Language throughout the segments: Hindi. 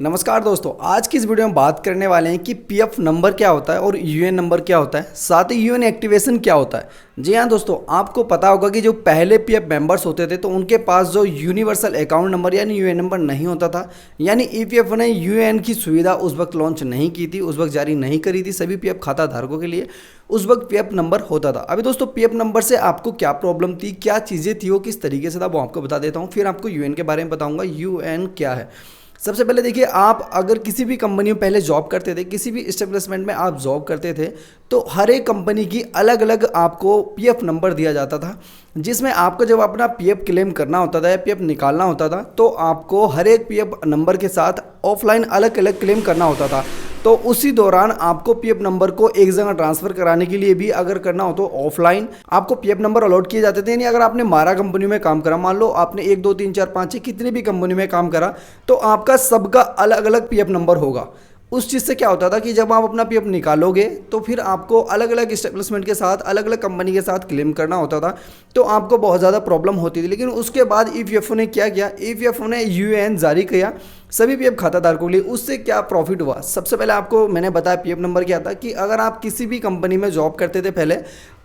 नमस्कार दोस्तों, आज की इस वीडियो में बात करने वाले हैं कि पीएफ नंबर क्या होता है और यूएएन नंबर क्या होता है, साथ ही यूएएन एक्टिवेशन क्या होता है। जी हाँ दोस्तों, आपको पता होगा कि जो पहले पीएफ मेंबर्स होते थे तो उनके पास जो यूनिवर्सल अकाउंट नंबर यानी यूएएन नंबर नहीं होता था। यानी ईपीएफ ने यूएएन की सुविधा उस वक्त लॉन्च नहीं की थी, उस वक्त जारी नहीं करी थी सभी पीएफ खाता धारकों के लिए। उस वक्त पीएफ नंबर होता था। अभी दोस्तों पीएफ नंबर से आपको क्या प्रॉब्लम थी, क्या चीज़ें थी, वो किस तरीके से था, वो आपको बता देता हूँ। फिर आपको यूएएन के बारे में बताऊँगा यूएएन क्या है। सबसे पहले देखिए, आप अगर किसी भी कंपनी में पहले जॉब करते थे, किसी भी इस्टेब्लिशमेंट में आप जॉब करते थे, तो हर एक कंपनी की अलग अलग आपको पीएफ नंबर दिया जाता था, जिसमें आपको जब अपना पीएफ क्लेम करना होता था या पीएफ निकालना होता था तो आपको हर एक पीएफ नंबर के साथ ऑफलाइन अलग अलग क्लेम करना होता था। तो उसी दौरान आपको पीएफ नंबर को एक जगह ट्रांसफर कराने के लिए भी अगर करना हो तो ऑफलाइन आपको पीएफ नंबर अलॉट किए जाते थे। यानी अगर आपने 12 कंपनी में काम करा, मान लो आपने 1 2 3 4 5 6 कितनी भी कंपनी में काम करा, तो आपका सबका अलग अलग पीएफ नंबर होगा। उस चीज़ से क्या होता था कि जब आप अपना पीएफ निकालोगे तो फिर आपको अलग अलग इस्टेब्लिशमेंट के साथ अलग अलग कंपनी के साथ क्लेम करना होता था, तो आपको बहुत ज़्यादा प्रॉब्लम होती थी। लेकिन उसके बाद ईपीएफओ ने क्या किया, ईपीएफओ ने यूएएन जारी किया सभी पीएफ खाताधारकों के लिए। उससे क्या प्रॉफिट हुआ, सबसे पहले आपको मैंने बताया पीएफ नंबर क्या था कि अगर आप किसी भी कंपनी में जॉब करते थे, पहले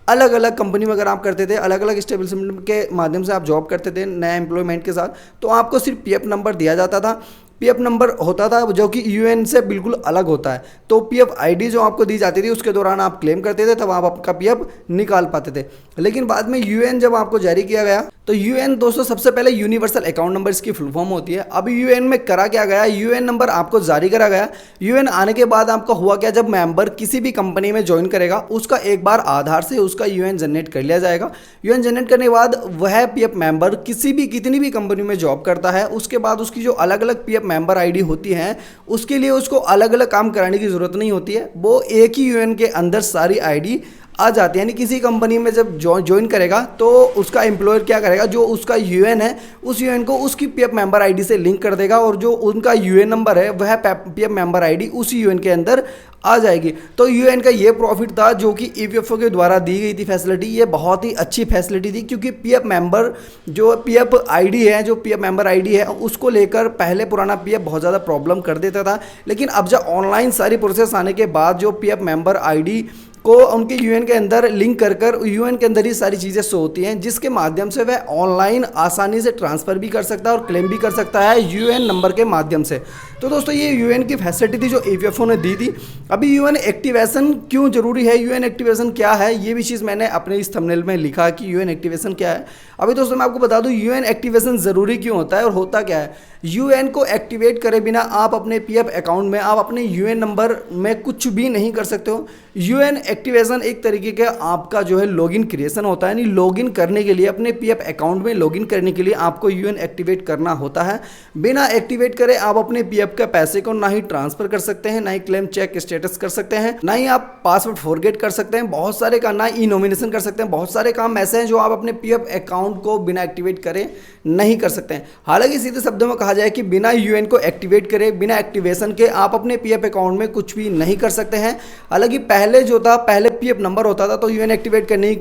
अलग अलग कंपनी में अगर आप करते थे, अलग अलग इस्टेब्लिशमेंट के माध्यम से आप जॉब करते थे नए एम्प्लॉयमेंट के साथ, तो आपको सिर्फ पीएफ नंबर दिया जाता था। पीएफ नंबर होता था जो कि यूएएन से बिल्कुल अलग होता है। तो पीएफ आईडी जो आपको दी जाती थी उसके दौरान आप क्लेम करते थे, तब आप आपका पीएफ निकाल पाते थे। लेकिन बाद में यूएएन जब आपको जारी किया गया तो यूएएन दोस्तों सबसे पहले यूनिवर्सल अकाउंट नंबर इसकी फुल फॉर्म होती है। अब यूएएन में करा क्या गया, यूएएन नंबर आपको जारी करा गया। यूएएन आने के बाद आपका हुआ क्या, जब मेंबर किसी भी कंपनी में ज्वाइन करेगा उसका एक बार आधार से उसका यूएएन जनरेट कर लिया जाएगा। यूएएन जनरेट करने के बाद वह पीएफ मेंबर कितनी भी कंपनी में जॉब करता है, उसके बाद उसकी जो अलग अलग पीएफ मेंबर आईडी होती है उसके लिए उसको अलग अलग काम कराने की जरूरत नहीं होती है। वो एक ही यूएएन के अंदर सारी आईडी आ जाती है। यानी किसी कंपनी में जब ज्वाइन करेगा तो उसका एम्प्लॉयर क्या करेगा, जो उसका यूएएन है उस यूएएन को उसकी पीएफ मेंबर आईडी से लिंक कर देगा और जो उनका यूएएन नंबर है वह पीएफ मेंबर आईडी उसी यूएएन के अंदर आ जाएगी। तो यूएएन का ये प्रॉफिट था जो कि ईपीएफओ के द्वारा दी गई थी फैसिलिटी। ये बहुत ही अच्छी फैसिलिटी थी क्योंकि पीएफ मेंबर जो पीएफ आईडी है, जो पीएफ मेंबर आईडी है, उसको लेकर पहले पुराना पीएफ बहुत ज़्यादा प्रॉब्लम कर देता था। लेकिन अब जब ऑनलाइन सारी प्रोसेस आने के बाद जो पीएफ मेंबर आईडी को उनके यूएएन के अंदर लिंक कर यूएएन के अंदर ही सारी चीज़ें शो होती हैं, जिसके माध्यम से वह ऑनलाइन आसानी से ट्रांसफ़र भी कर सकता है और क्लेम भी कर सकता है यूएएन नंबर के माध्यम से। तो दोस्तों ये यूएएन की फैसिलिटी थी जो ईपीएफओ ने दी थी। अभी यूएएन एक्टिवेशन क्यों जरूरी है, यूएएन एक्टिवेशन क्या है, ये भी चीज़ मैंने अपने इस थंबनेल में लिखा कि यूएएन एक्टिवेशन क्या है। अभी दोस्तों मैं आपको बता दूं यूएएन एक्टिवेशन ज़रूरी क्यों होता है और होता क्या है। यूएएन को एक्टिवेट करे बिना आप अपने पीएफ अकाउंट में आप अपने यूएएन नंबर में कुछ भी नहीं कर सकते हो। यूएएन एक्टिवेशन एक तरीके का आपका जो है लॉगिन क्रिएशन होता है। यानी लॉगिन करने के लिए अपने पीएफ अकाउंट में लॉगिन करने के लिए आपको यूएएन एक्टिवेट करना होता है। बिना एक्टिवेट करे आप अपने पीएफ के पैसे को ना ही ट्रांसफर कर सकते हैं, ना ही क्लेम चेक स्टेटस कर सकते हैं, ना ही आप पासवर्ड फॉरगेट कर सकते हैं, बहुत सारे काम, ना ई नॉमिनेशन कर सकते हैं। बहुत सारे काम ऐसे हैं जो आप अपने पीएफ अकाउंट को बिना एक्टिवेट करे नहीं कर सकते हैं। हालांकि सीधे शब्दों में कहा जाए कि बिना यूएएन को एक्टिवेट करे, बिना एक्टिवेशन के आप अपने पीएफ अकाउंट में कुछ भी नहीं कर सकते हैं। हालांकि पहले जो था, पहले पीएफ नंबर होता था तो यूएएन एक्टिवेट करने की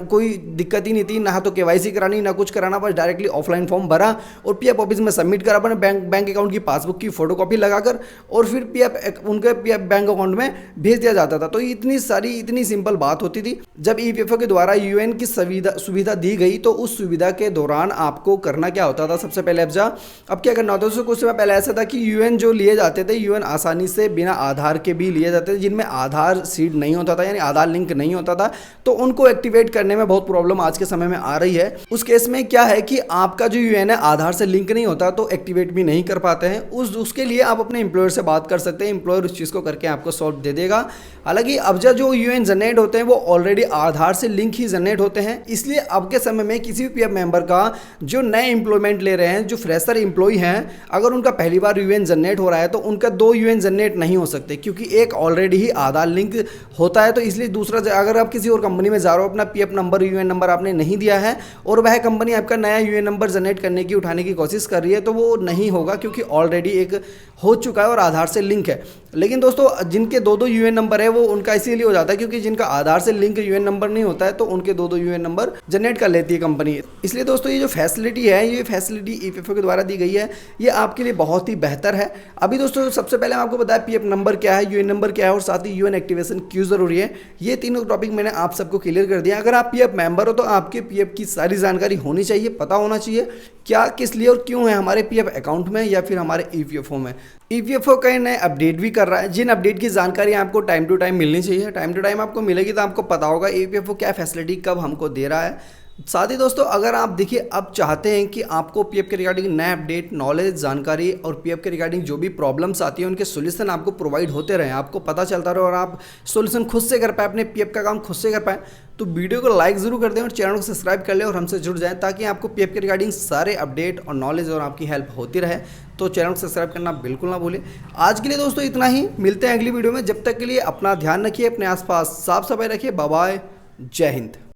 कोई दिक्कत ही नहीं थी, ना तो केवाईसी करानी ना कुछ कराना, बस डायरेक्टली ऑफलाइन फॉर्म भरा और पीएफ ऑफिस में सबमिट करा अपने बैंक अकाउंट की पासबुक की फोटोकॉपी लगाकर और फिर उनके पीएफ बैंक अकाउंट में भेज दिया जाता था। तो इतनी सिंपल बात होती थी। जब ईपीएफओ के द्वारा यूएएन की सुविधा दी गई तो उस सुविधा के दौरान आपको करना क्या होता था, सबसे पहले अब क्या करना होता है। कुछ समय पहले ऐसा था कि यूएएन जो लिए जाते थे, यूएएन आसानी से बिना आधार के भी लिए जाते थे, जिनमें आधार सीड नहीं होता था, यानी आधार लिंक नहीं होता था, तो उनको एक्टिवेट करने में बहुत प्रॉब्लम आज के समय में आ रही है। उस केस में क्या है कि आपका जो यूएएन है आधार से लिंक नहीं होता तो एक्टिवेट भी नहीं कर पाते हैं। उसके लिए आप अपने एम्प्लॉयर से बात कर सकते हैं, एम्प्लॉयर उस चीज़ को करके आपको सॉल्व दे देगा। हालांकि अब जो यूएएन जनरेट होते हैं वो ऑलरेडी आधार से लिंक ही जनरेट होते हैं, इसलिए अब के समय में किसी भी पीएफ मेंबर का जो नए एम्प्लॉयमेंट ले रहे हैं, जो फ्रेशर एम्प्लॉय हैं, अगर उनका पहली बार यूएएन जनरेट हो रहा है तो उनका 2 यूएएन जनरेट नहीं हो सकते, क्योंकि एक ऑलरेडी ही आधार लिंक होता है। तो इसलिए दूसरा अगर आप किसी और कंपनी में जा रहे हो, अपना पीएफ नंबर यूएन नंबर आपने नहीं दिया है और वह कंपनी आपका नया यूएन नंबर जनरेट करने की उठाने की कोशिश कर रही है, तो वो नहीं होगा क्योंकि ऑलरेडी एक हो चुका है और आधार से लिंक है। लेकिन दोस्तों जिनके दो यूएन नंबर है वो उनका इसीलिए हो जाता है क्योंकि जिनका आधार से लिंक यूएन नंबर नहीं होता है तो उनके दो यूएन नंबर जनरेट कर लेती है कंपनी। इसलिए दोस्तों ये जो फैसिलिटी है, ये फैसिलिटी ईपीएफओ के द्वारा दी गई है, ये आपके लिए बहुत ही बेहतर है। अभी दोस्तों सबसे पहले मैं आपको बताया पीएफ नंबर क्या है, यूएन नंबर क्या है और साथ ही यूएन एक्टिवेशन क्यों जरूरी है। ये तीनों टॉपिक मैंने आप सबको क्लियर कर दिया। अगर आप पीएफ मेंबर हो तो आपके पीएफ की सारी जानकारी होनी चाहिए, पता होना चाहिए क्या, किस लिए और क्यों है हमारे पीएफ अकाउंट में या फिर हमारे ईपीएफओ में। ईपीएफओ कई नए अपडेट भी कर रहा है, जिन अपडेट की जानकारी आपको टाइम टू टाइम मिलनी चाहिए, टाइम टू टाइम आपको मिलेगी तो आपको पता होगा ईपीएफओ क्या फैसिलिटी कब हमको दे रहा है। साथ ही दोस्तों अगर आप देखिए अब चाहते हैं कि आपको पीएफ के रिगार्डिंग नए अपडेट, नॉलेज, जानकारी और पीएफ के रिगार्डिंग जो भी प्रॉब्लम्स आती है उनके सोल्यूशन आपको प्रोवाइड होते रहें, आपको पता चलता रहे और आप सोल्यूशन खुद से कर पाए, अपने पीएफ का काम खुद से कर पाए, तो वीडियो को लाइक जरूर कर दें और चैनल को सब्सक्राइब कर लें और हमसे जुड़ जाएं ताकि आपको पीएफ के रिगार्डिंग सारे अपडेट और नॉलेज और आपकी हेल्प होती रहे। तो चैनल को सब्सक्राइब करना बिल्कुल ना भूलें। आज के लिए दोस्तों इतना ही, मिलते हैं अगली वीडियो में। जब तक के लिए अपना ध्यान रखिए, अपने आसपास साफ सफाई रखिए। बाय बाय, जय हिंद।